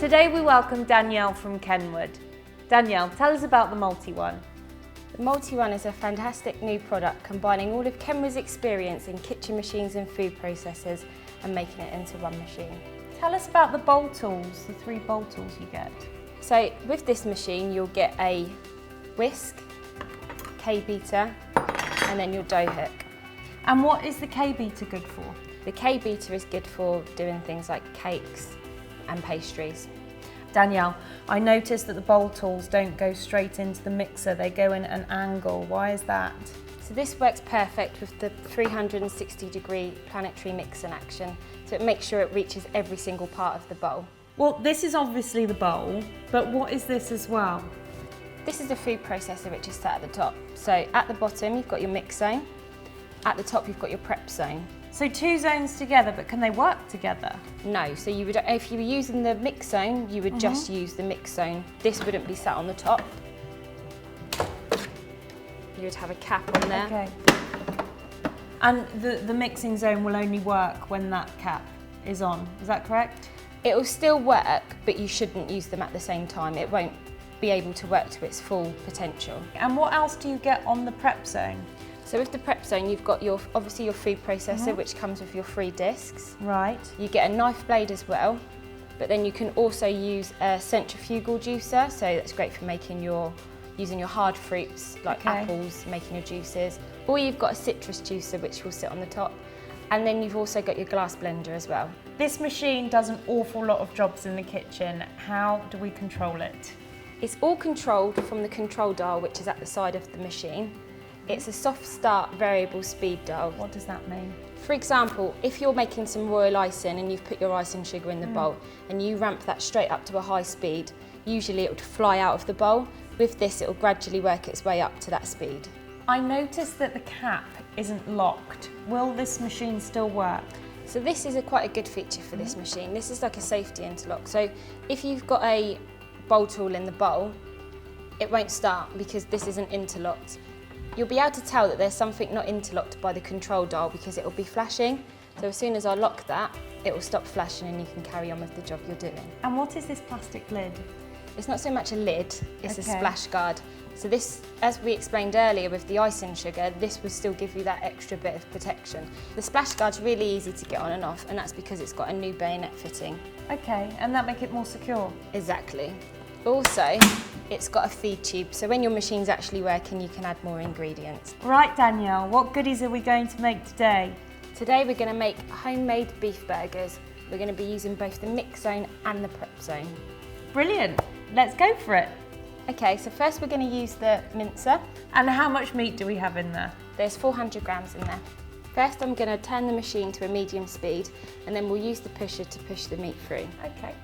Today we welcome Danielle from Kenwood. Danielle, tell us about the MultiOne. The MultiOne is a fantastic new product combining all of Kenwood's experience in kitchen machines and food processors and making it into one machine. Tell us about the bowl tools, the 3 bowl tools you get. So with this machine you'll get a whisk, K-beater and then your dough hook. And what is the K-beater good for? The K-beater is good for doing things like cakes and pastries. Danielle, I noticed that the bowl tools don't go straight into the mixer, they go in at an angle. Why is that? So this works perfect with the 360-degree planetary mix in action, so it makes sure it reaches every single part of the bowl. Well, this is obviously the bowl, but what is this as well? This is the food processor which is sat at the top. So at the bottom you've got your mix zone, at the top you've got your prep zone. So 2 zones together, but can they work together? No, so you would, if you were using the mix zone, you would just use the mix zone. This wouldn't be sat on the top. You would have a cap on there. Okay. And the mixing zone will only work when that cap is on, is that correct? It will still work, but you shouldn't use them at the same time. It won't be able to work to its full potential. And what else do you get on the prep zone? So with the prep zone, you've got obviously your food processor, which comes with your 3 discs. Right. You get a knife blade as well, but then you can also use a centrifugal juicer, so that's great for making using your hard fruits like apples, making your juices. Or you've got a citrus juicer which will sit on the top, and then you've also got your glass blender as well. This machine does an awful lot of jobs in the kitchen. How do we control it? It's all controlled from the control dial which is at the side of the machine. It's a soft start variable speed dial. What does that mean? For example, if you're making some royal icing and you've put your icing sugar in the bowl and you ramp that straight up to a high speed, usually it would fly out of the bowl. With this, it will gradually work its way up to that speed. I noticed that the cap isn't locked. Will this machine still work? So this is quite a good feature for this machine. This is like a safety interlock. So if you've got a bowl tool in the bowl, it won't start because this isn't interlocked. You'll be able to tell that there's something not interlocked by the control dial because it will be flashing. So as soon as I lock that, it will stop flashing and you can carry on with the job you're doing. And what is this plastic lid? It's not so much a lid, it's a splash guard. So this, as we explained earlier with the icing sugar, this will still give you that extra bit of protection. The splash guard's really easy to get on and off, and that's because it's got a new bayonet fitting. Okay, and that make it more secure? Exactly. Also, it's got a feed tube, so when your machine's actually working, you can add more ingredients. Right, Danielle, what goodies are we going to make today? Today we're going to make homemade beef burgers. We're going to be using both the mix zone and the prep zone. Brilliant, let's go for it. Okay, so first we're going to use the mincer. And how much meat do we have in there? There's 400 grams in there. First I'm going to turn the machine to a medium speed and then we'll use the pusher to push the meat through. Okay.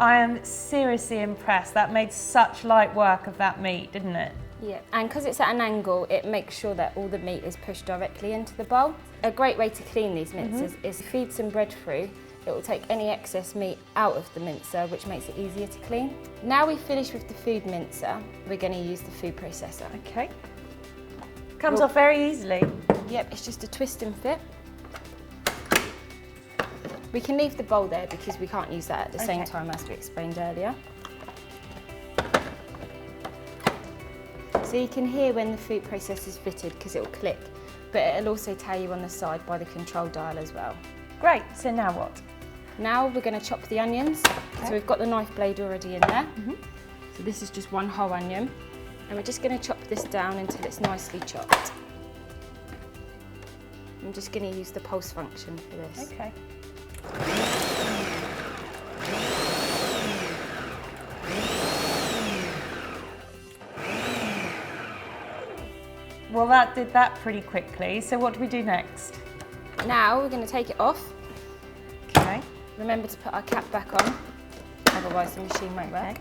I am seriously impressed. That made such light work of that meat, didn't it? Yeah, and because it's at an angle, it makes sure that all the meat is pushed directly into the bowl. A great way to clean these mincers is to feed some bread through. It will take any excess meat out of the mincer, which makes it easier to clean. Now we've finished with the food mincer, we're going to use the food processor. Okay. Comes off very easily. Yep, it's just a twist and fit. We can leave the bowl there because we can't use that at the same time as we explained earlier. So you can hear when the food processor is fitted because it will click, but it'll also tell you on the side by the control dial as well. Great, so now what? Now we're going to chop the onions. So we've got the knife blade already in there. So this is just one whole onion. And we're just going to chop this down until it's nicely chopped. I'm just going to use the pulse function for this. Okay. Well, that did that pretty quickly. So what do we do next? Now we're going to take it off. Okay. Remember to put our cap back on, otherwise the machine won't work.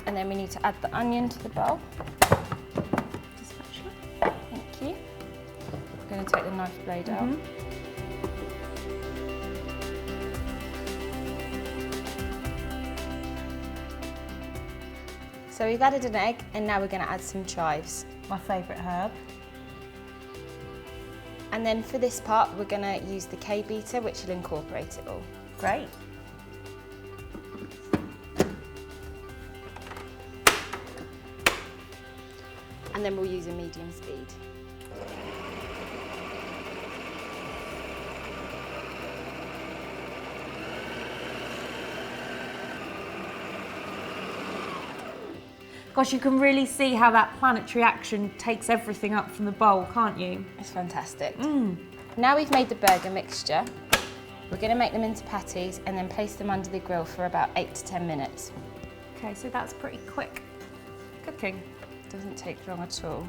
And then we need to add the onion to the bowl. Thank you. I'm going to take the knife blade out. So we've added an egg and now we're going to add some chives. My favourite herb. And then for this part, we're going to use the K-beater, which will incorporate it all. Great. And then we'll use a medium speed. Gosh, you can really see how that planetary action takes everything up from the bowl, can't you? It's fantastic. Now we've made the burger mixture, we're going to make them into patties and then place them under the grill for about 8 to 10 minutes. Okay, so that's pretty quick cooking. Doesn't take long at all.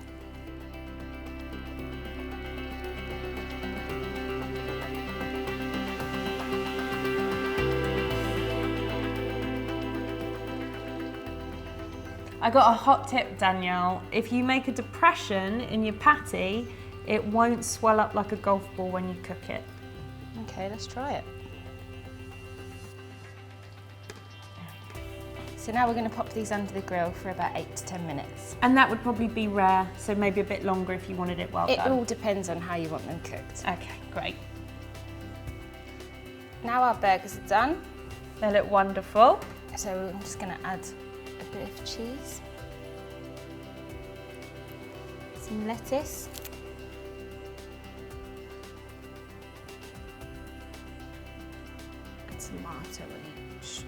I got a hot tip, Danielle. If you make a depression in your patty, it won't swell up like a golf ball when you cook it. Okay, let's try it. So now we're going to pop these under the grill for about 8 to 10 minutes. And that would probably be rare, so maybe a bit longer if you wanted it well It done. all depends on how you want them cooked. Okay, great. Now our burgers are done. They look wonderful. So I'm just going to add a bit of cheese, some lettuce, and tomato on each.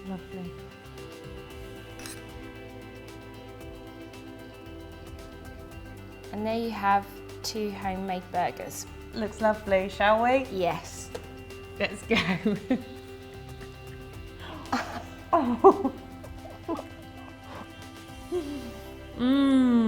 Lovely. And there you have 2 homemade burgers. Looks lovely, shall we? Yes. Let's go. Oh. Mmm.